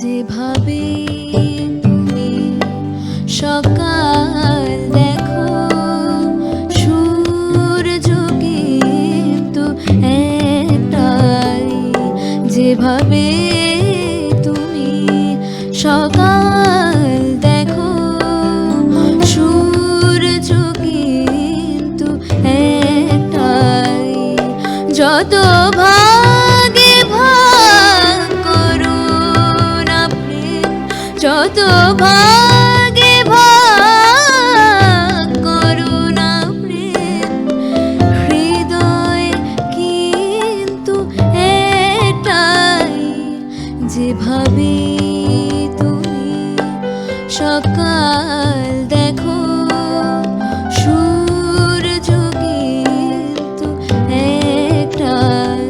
যেভাবে তুমি সকাল দেখো, সূর্য কিন্তু একটাই। যেভাবে তুমি সকাল দেখো, সূর্য কিন্তু একটাই। যত ভাগে ভাগ করুন আপনি, যত ভাগে ভাগ করুন আপনি, হৃদয় কিন্তু একটাই। যেভাবে তুমি সকাল দেখো, সূর্য কিন্তু একটাই।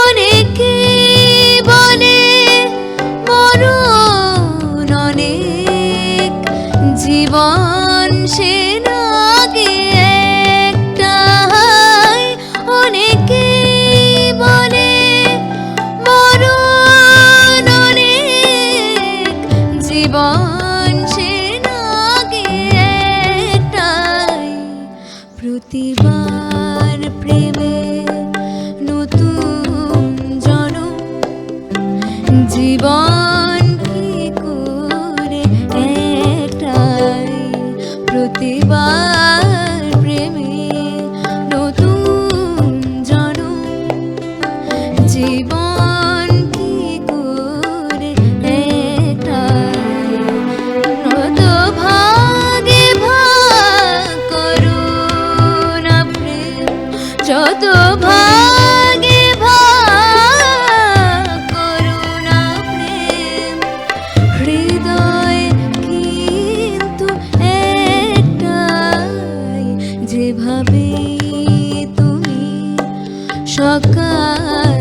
অনেকে বলে মরণ অনেক, জীবন সে নাগে একটাই। অনেকে বলে মরণ অনেক, জীবন সে নাগে একটাই। প্রতিবার প্রেমে নতুন জনম, জীবন কি করে একটাই। প্রতিবার প্রেমে নতুন জনম, জীবন কি করে একটাই। নত ভাগে ভাগ করুন আপনি, যত ভাগে ভাগ করুন আপনি, হৃদয় কিন্তু একটাই। যেভাবে তুমি সকাল